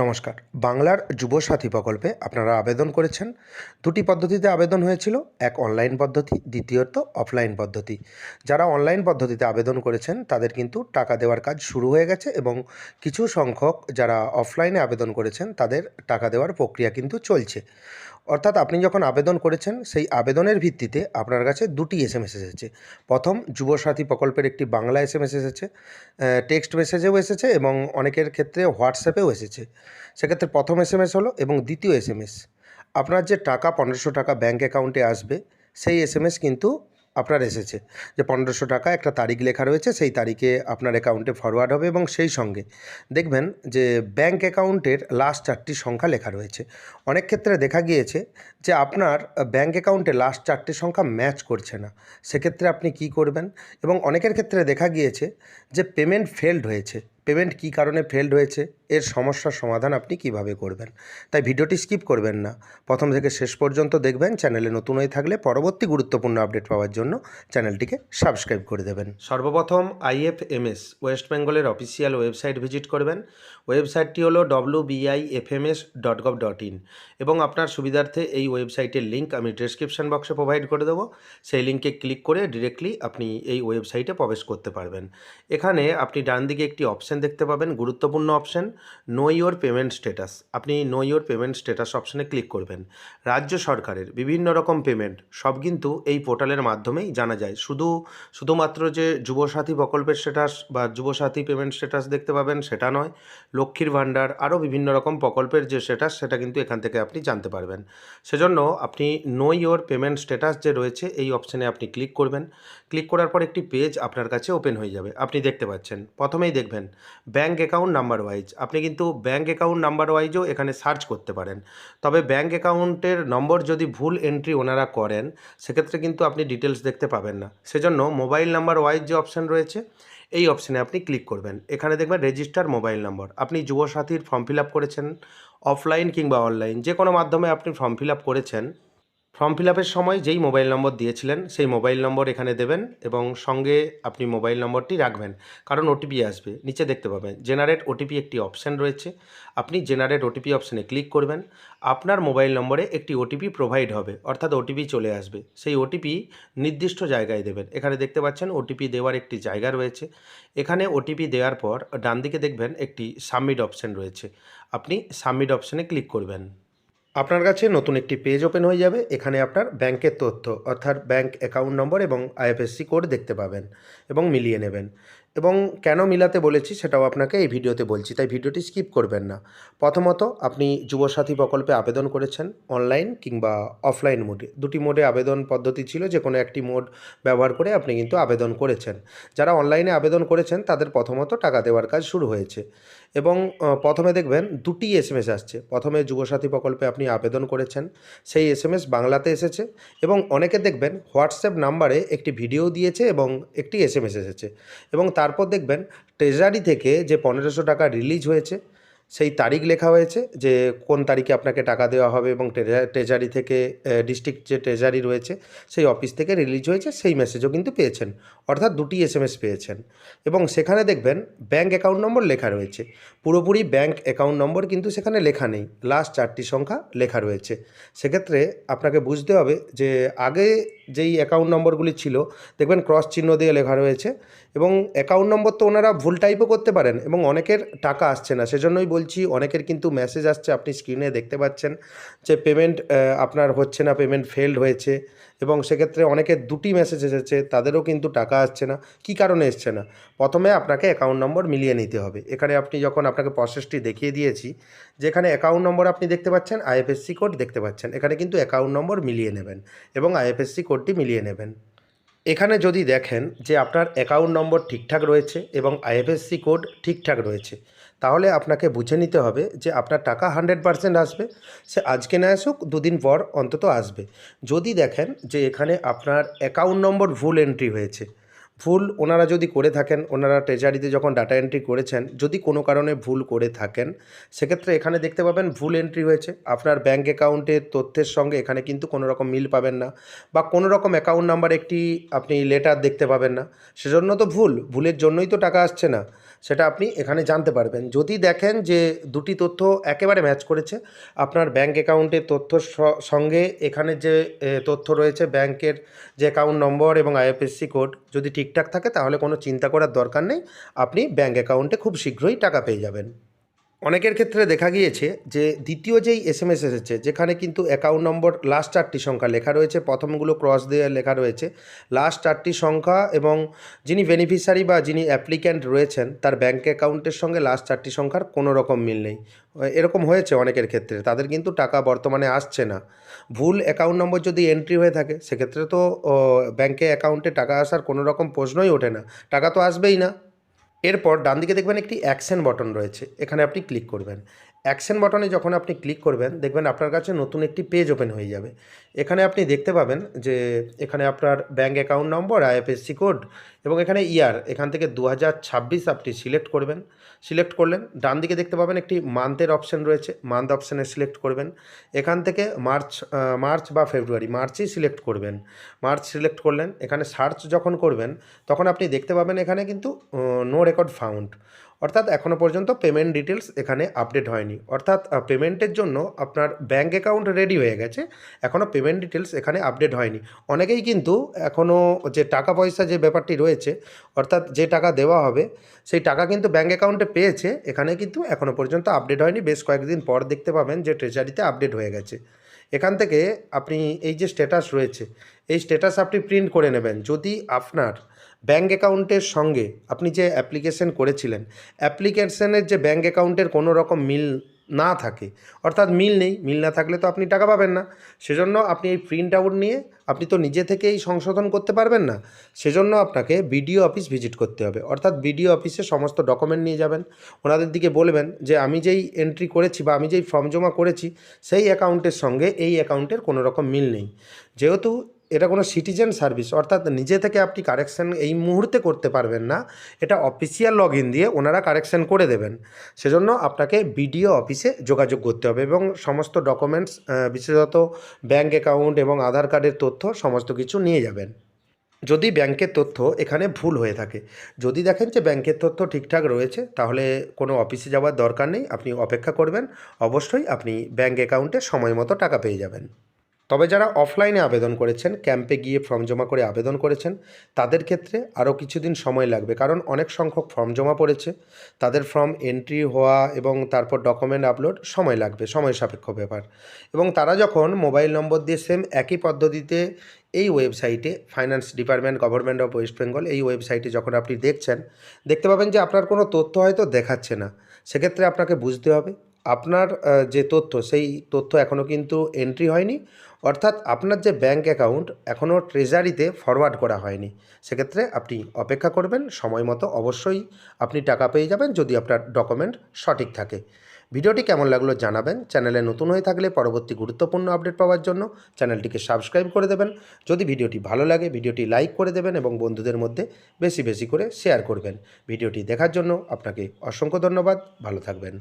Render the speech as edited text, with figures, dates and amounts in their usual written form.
নমস্কার। বাংলার যুবসাথী প্রকল্পে আপনারা আবেদন করেছেন। দুটি পদ্ধতিতে আবেদন হয়েছিল। এক অনলাইন পদ্ধতি, দ্বিতীয়ত অফলাইন পদ্ধতি। যারা অনলাইন পদ্ধতিতে আবেদন করেছেন তাদের কিন্তু টাকা দেওয়ার কাজ শুরু হয়ে গেছে এবং কিছু সংখ্যক যারা অফলাইনে আবেদন করেছেন তাদের টাকা দেওয়ার প্রক্রিয়া কিন্তু চলছে। অর্থাৎ আপনি যখন আবেদন করেছেন সেই আবেদনের ভিত্তিতে আপনার কাছে দুটি এসএমএস এসেছে। প্রথম যুবসাথী প্রকল্পের একটি বাংলা এসএমএস এসেছে, টেক্সট মেসেজেও এসেছে এবং অনেকের ক্ষেত্রে হোয়াটসঅ্যাপেও এসেছে। সেক্ষেত্রে প্রথম এসএমএস হলো এবং দ্বিতীয় এসএমএস আপনার যে টাকা ১৫০০ টাকা ব্যাঙ্ক অ্যাকাউন্টে আসবে সেই এসএমএস কিন্তু আপনার এসেছে। যে ১৫০০ টাকা একটা তারিখ লেখা রয়েছে, সেই তারিখে আপনার অ্যাকাউন্টে ফরওয়ার্ড হবে এবং সেই সঙ্গে দেখবেন যে ব্যাঙ্ক অ্যাকাউন্টের লাস্ট ৪টি সংখ্যা লেখা রয়েছে। অনেক ক্ষেত্রে দেখা গিয়েছে যে আপনার ব্যাঙ্ক অ্যাকাউন্টে লাস্ট ৪টি সংখ্যা ম্যাচ করছে না। সেক্ষেত্রে আপনি কী করবেন? এবং অনেকের ক্ষেত্রে দেখা গিয়েছে যে পেমেন্ট ফেলড হয়েছে। পেমেন্ট কী কারণে ফেলড হয়েছে, এর সমস্যার সমাধান আপনি কিভাবে করবেন। তাই ভিডিওটি স্কিপ করবেন না, প্রথম থেকে শেষ পর্যন্ত দেখবেন। চ্যানেলে নতুন হয়ে থাকলে পরবর্তী গুরুত্বপূর্ণ আপডেট পাওয়ার জন্য চ্যানেলটিকে সাবস্ক্রাইব করে দেবেন। সর্বপ্রথম আইএফএমএস ওয়েস্ট বেঙ্গলের অফিসিয়াল ওয়েবসাইট ভিজিট করবেন। ওয়েবসাইটটি হলো wbifms.gov.in এবং আপনার সুবিধার্থে এই ওয়েবসাইটের লিঙ্ক আমি ডেসক্রিপশন বক্সে প্রোভাইড করে দেবো। সেই লিঙ্কে ক্লিক করে ডিরেক্টলি আপনি এই ওয়েবসাইটে প্রবেশ করতে পারবেন। এখানে আপনি ডান দিকে একটি অপশান দেখতে পাবেন, গুরুত্বপূর্ণ option, know your payment status. আপনি নো ইওর পেমেন্ট স্ট্যাটাস অপশানে ক্লিক করবেন। রাজ্য সরকারের বিভিন্ন রকম পেমেন্ট সব কিন্তু এই পোর্টালের মাধ্যমেই জানা যায়। শুধুমাত্র যে যুবসাথী প্রকল্পের স্ট্যাটাস বা যুবসাথী পেমেন্ট স্ট্যাটাস দেখতে পাবেন সেটা নয়, লক্ষ্মীর ভাণ্ডার আরও বিভিন্ন রকম প্রকল্পের যে স্ট্যাটাস সেটা কিন্তু এখান থেকে আপনি জানতে পারবেন। সেজন্য আপনি নো ইওর পেমেন্ট স্ট্যাটাস যে রয়েছে এই অপশানে আপনি ক্লিক করবেন। ক্লিক করার পর একটি পেজ আপনার কাছে ওপেন হয়ে যাবে। আপনি দেখতে পাচ্ছেন প্রথমেই দেখবেন ব্যাঙ্ক অ্যাকাউন্ট নাম্বার ওয়াইজ। আপনি কিন্তু ব্যাঙ্ক অ্যাকাউন্ট নাম্বার ওয়াইজও এখানে সার্চ করতে পারেন। তবে ব্যাঙ্ক অ্যাকাউন্টের নম্বর যদি ভুল এন্ট্রি ওনারা করেন সেক্ষেত্রে কিন্তু আপনি ডিটেলস দেখতে পাবেন না। সেজন্য মোবাইল নাম্বার ওয়াইজ যে অপশান রয়েছে এই অপশানে আপনি ক্লিক করবেন। এখানে দেখবেন রেজিস্টার মোবাইল নম্বর। আপনি যুবসাথীর ফর্ম ফিল আপ করেছেন অফলাইন কিংবা অনলাইন, যে কোনো মাধ্যমে আপনি ফর্ম ফিল আপ করেছেন, ফর্ম ফিল আপের সময় যেই মোবাইল নম্বর দিয়েছিলেন সেই মোবাইল নম্বর এখানে দেবেন এবং সঙ্গে আপনি মোবাইল নম্বরটি রাখবেন, কারণ ওটিপি আসবে। নিচে দেখতে পাবেন জেনারেট ওটিপি একটি অপশান রয়েছে। আপনি জেনারেট ওটিপি অপশানে ক্লিক করবেন। আপনার মোবাইল নম্বরে একটি ওটিপি প্রোভাইড হবে, অর্থাৎ ওটিপি চলে আসবে। সেই ওটিপি নির্দিষ্ট জায়গায় দেবেন। এখানে দেখতে পাচ্ছেন ওটিপি দেওয়ার একটি জায়গা রয়েছে। এখানে ওটিপি দেওয়ার পর ডান দিকে দেখবেন একটি সাবমিট অপশান রয়েছে। আপনি সাবমিট অপশানে ক্লিক করবেন। আপনার কাছে নতুন একটি পেজ ওপেন হয়ে যাবে। এখানে আপনার ব্যাংকের তথ্য অর্থাৎ ব্যাংক অ্যাকাউন্ট নম্বর এবং আইএফএসসি কোড দেখতে পাবেন এবং মিলিয়ে নেবেন। এবং কেন মিলাতে বলেছি সেটাও আপনাকে এই ভিডিওতে বলছি, তাই ভিডিওটি স্কিপ করবেন না। প্রথমত আপনি যুবসাথী প্রকল্পে আবেদন করেছেন অনলাইন কিংবা অফলাইন মোডে, দুটি মোডে আবেদন পদ্ধতি ছিল। যে কোনো একটি মোড ব্যবহার করে আপনি কিন্তু আবেদন করেছেন। যারা অনলাইনে আবেদন করেছেন তাদের প্রথমত টাকা দেওয়ার কাজ শুরু হয়েছে এবং প্রথমে দেখবেন দুটি এসএমএস আসছে। প্রথমে যুবসাথী প্রকল্পে আপনি আবেদন করেছেন, সেই এসএমএস বাংলাতে এসেছে এবং অনেকে দেখবেন হোয়াটসঅ্যাপ নাম্বারে একটি ভিডিও দিয়েছে এবং একটি এসএমএস এসেছে এবং তারপর দেখবেন ট্রেজারি থেকে যে ১৫০০ টাকা রিলিজ হয়েছে সেই তারিখ লেখা হয়েছে যে কোন তারিখে আপনাকে টাকা দেওয়া হবে এবং ট্রেজারি থেকে ডিস্ট্রিক্ট যে ট্রেজারি রয়েছে সেই অফিস থেকে রিলিজ হয়েছে সেই মেসেজও কিন্তু পেয়েছেন। অর্থাৎ দুটি এসএমএস পেয়েছেন এবং সেখানে দেখবেন ব্যাঙ্ক অ্যাকাউন্ট নম্বর লেখা রয়েছে। পুরোপুরি ব্যাঙ্ক অ্যাকাউন্ট নম্বর কিন্তু সেখানে লেখা নেই, লাস্ট 4টি সংখ্যা লেখা রয়েছে। সেক্ষেত্রে আপনাকে বুঝতে হবে যে আগে যেই অ্যাকাউন্ট নম্বরগুলি ছিল দেখবেন ক্রস চিহ্ন দিয়ে লেখা রয়েছে এবং অ্যাকাউন্ট নম্বর তো ওনারা ভুল টাইপও করতে পারেন এবং অনেকের টাকা আসছে না। সেজন্যই বলছি অনেকের কিন্তু মেসেজ আসছে, আপনি স্ক্রিনে দেখতে পাচ্ছেন যে পেমেন্ট আপনার হচ্ছে না, পেমেন্ট ফেলড হয়েছে এবং সেক্ষেত্রে অনেকের দুটি মেসেজ এসেছে, তাদেরও কিন্তু টাকা আসছে না। কী কারণে এসছে না? প্রথমে আপনাকে অ্যাকাউন্ট নম্বর মিলিয়ে নিতে হবে। এখানে আপনি যখন আপনাকে প্রসেসটি দেখিয়ে দিয়েছি, যেখানে অ্যাকাউন্ট নম্বর আপনি দেখতে পাচ্ছেন, আইএফএসসি কোড দেখতে পাচ্ছেন, এখানে কিন্তু অ্যাকাউন্ট নম্বর মিলিয়ে নেবেন এবং আইএফএসসি কোডটি মিলিয়ে নেবেন। এখানে যদি দেখেন যে আপনার অ্যাকাউন্ট নম্বর ঠিকঠাক রয়েছে এবং আইএফএসসি কোড ঠিকঠাক রয়েছে, তাহলে আপনাকে বুঝে নিতে হবে যে আপনার টাকা 100% আসবে। সে আজকে না আসুক, দুদিন পর অন্তত আসবে। যদি দেখেন যে এখানে আপনার অ্যাকাউন্ট নম্বর ভুল এন্ট্রি হয়েছে, ভুল ওনারা যদি করে থাকেন, ওনারা ট্রেজারিতে যখন ডাটা এন্ট্রি করেছেন যদি কোনো কারণে ভুল করে থাকেন, সেক্ষেত্রে এখানে দেখতে পাবেন ভুল এন্ট্রি হয়েছে। আপনার ব্যাঙ্ক অ্যাকাউন্টের তথ্যের সঙ্গে এখানে কিন্তু কোনো রকম মিল পাবেন না বা কোনো রকম অ্যাকাউন্ট নাম্বার একটি আপনি লেটার দেখতে পাবেন না। সেজন্য তো ভুলের জন্যই তো টাকা আসছে না। সেটা আপনি এখানে জানতে পারবেন। যদি দেখেন যে দুটি তথ্য একেবারে ম্যাচ করেছে, আপনার ব্যাঙ্ক অ্যাকাউন্টের তথ্যর সঙ্গে এখানে যে তথ্য রয়েছে ব্যাংকের যে অ্যাকাউন্ট নম্বর এবং আইএফএসসি কোড যদি ঠিকঠাক থাকে, তাহলে কোনো চিন্তা করার দরকার নেই। আপনি ব্যাঙ্ক অ্যাকাউন্টে খুব শীঘ্রই টাকা পেয়ে যাবেন। অনেকের ক্ষেত্রে দেখা গিয়েছে যে দ্বিতীয় যেই এসএমএস এসেছে, যেখানে কিন্তু অ্যাকাউন্ট নম্বর লাস্ট 4টি সংখ্যা লেখা রয়েছে, প্রথমগুলো ক্রস দিয়ে লেখা রয়েছে, লাস্ট 4টি সংখ্যা এবং যিনি বেনিফিশিয়ারি বা যিনি অ্যাপ্লিক্যান্ট রয়েছেন তার ব্যাঙ্ক অ্যাকাউন্টের সঙ্গে লাস্ট 4টি সংখ্যার কোনো রকম মিল নেই। এরকম হয়েছে অনেকের ক্ষেত্রে, তাদের কিন্তু টাকা বর্তমানে আসছে না। ভুল অ্যাকাউন্ট নম্বর যদি এন্ট্রি হয়ে থাকে, সেক্ষেত্রে তো ব্যাঙ্কে অ্যাকাউন্টে টাকা আসার কোনো রকম প্রশ্নই ওঠে না, টাকা তো আসবেই না। এরপর ডান দিকে দেখবেন একটি অ্যাকশন বাটন রয়েছে, এখানে আপনি ক্লিক করবেন। অ্যাকশন বাটনে যখন আপনি ক্লিক করবেন, দেখবেন আপনার কাছে নতুন একটি পেজ ওপেন হয়ে যাবে। এখানে আপনি দেখতে পাবেন যে এখানে আপনার bank account number, IFSC code এবং এখানে ইয়ার, এখান থেকে 2026 আপনি সিলেক্ট করবেন। সিলেক্ট করলেন, ডান দিকে দেখতে পাবেন একটি মান্থের অপশন রয়েছে, মান্থ অপশানে সিলেক্ট করবেন। এখান থেকে মার্চ বা ফেব্রুয়ারি, মার্চই সিলেক্ট করবেন। মার্চ সিলেক্ট করলেন, এখানে সার্চ যখন করবেন তখন আপনি দেখতে পাবেন এখানে কিন্তু নো রেকর্ড ফাউন্ড, অর্থাৎ এখনও পর্যন্ত পেমেন্ট ডিটেলস এখানে আপডেট হয়নি। অর্থাৎ পেমেন্টের জন্য আপনার ব্যাঙ্ক অ্যাকাউন্ট রেডি হয়ে গেছে, এখনও পেমেন্ট ডিটেলস এখানে আপডেট হয়নি। অনেকেই কিন্তু এখনও যে টাকা পয়সা যে ব্যাপারটি রয়েছে, অর্থাৎ যে টাকা দেওয়া হবে সেই টাকা কিন্তু ব্যাঙ্ক অ্যাকাউন্টে পেয়েছে, এখানে কিন্তু এখনও পর্যন্ত আপডেট হয়নি। বেশ কয়েকদিন পর দেখতে পাবেন যে ট্রেজারিতে আপডেট হয়ে গেছে। এখান থেকে আপনি এই যে স্ট্যাটাস রয়েছে, এই স্ট্যাটাস আপনি প্রিন্ট করে নেবেন। যদি আপনার ব্যাঙ্ক অ্যাকাউন্টের সঙ্গে আপনি যে অ্যাপ্লিকেশন করেছিলেন, অ্যাপ্লিকেশনের যে ব্যাঙ্ক অ্যাকাউন্টের কোনো রকম মিল না থাকে, অর্থাৎ মিল নেই, মিল না থাকলে তো আপনি টাকা পাবেন না। সেজন্য আপনি এই প্রিন্ট আউট নিয়ে আপনি তো নিজে থেকেই সংশোধন করতে পারবেন না, সেজন্য আপনাকে বিডিও অফিস ভিজিট করতে হবে। অর্থাৎ বিডিও অফিসে সমস্ত ডকুমেন্ট নিয়ে যাবেন, ওনাদের দিকে বলবেন যে আমি যেই এন্ট্রি করেছি বা আমি যেই ফর্ম জমা করেছি সেই অ্যাকাউন্টের সঙ্গে এই অ্যাকাউন্টের কোনো রকম মিল নেই। যেহেতু এটা কোনো সিটিজেন সার্ভিস, অর্থাৎ নিজে থেকে আপনি কারেকশান এই মুহূর্তে করতে পারবেন না, এটা অফিসিয়াল লগইন দিয়ে ওনারা কারেকশান করে দেবেন। সেজন্য আপনাকে বিডিও অফিসে যোগাযোগ করতে হবে এবং সমস্ত ডকুমেন্টস, বিশেষত ব্যাঙ্ক অ্যাকাউন্ট এবং আধার কার্ডের তথ্য সমস্ত কিছু নিয়ে যাবেন। যদি ব্যাংকের তথ্য এখানে ভুল হয়ে থাকে, যদি দেখেন যে ব্যাংকের তথ্য ঠিকঠাক রয়েছে, তাহলে কোনো অফিসে যাওয়ার দরকার নেই, আপনি অপেক্ষা করবেন, অবশ্যই আপনি ব্যাঙ্ক অ্যাকাউন্টে সময় মতো টাকা পেয়ে যাবেন। তবে যারা অফলাইনে আবেদন করেছেন, ক্যাম্পে গিয়ে ফর্ম জমা করে আবেদন করেছেন, তাদের ক্ষেত্রে আরও কিছুদিন সময় লাগবে, কারণ অনেক সংখ্যক ফর্ম জমা পড়েছে, তাদের ফর্ম এন্ট্রি হওয়া এবং তারপর ডকুমেন্ট আপলোড সময় লাগবে, সময় সাপেক্ষ ব্যাপার। এবং তারা যখন মোবাইল নম্বর দিয়ে সেম একই পদ্ধতিতে এই ওয়েবসাইটে, finance department government of West Bengal, এই ওয়েবসাইটে যখন আপনি দেখছেন, দেখতে পাবেন যে আপনার কোনো তথ্য হয়তো দেখাচ্ছে না। সেক্ষেত্রে আপনাকে বুঝতে হবে আপনার যে তথ্য, সেই তথ্য এখনও কিন্তু এন্ট্রি হয়নি, অর্থাৎ আপনার যে ব্যাঙ্ক অ্যাকাউন্ট এখনও ট্রেজারিতে ফরওয়ার্ড করা হয়নি। সেক্ষেত্রে আপনি অপেক্ষা করবেন, সময় মতো অবশ্যই আপনি টাকা পেয়ে যাবেন যদি আপনার ডকুমেন্ট সঠিক থাকে। ভিডিওটি কেমন লাগলো জানাবেন। চ্যানেলে নতুন হয়ে থাকলে পরবর্তী গুরুত্বপূর্ণ আপডেট পাওয়ার জন্য চ্যানেলটিকে সাবস্ক্রাইব করে দেবেন। যদি ভিডিওটি ভালো লাগে ভিডিওটি লাইক করে দেবেন এবং বন্ধুদের মধ্যে বেশি বেশি করে শেয়ার করবেন। ভিডিওটি দেখার জন্য আপনাকে অসংখ্য ধন্যবাদ। ভালো থাকবেন।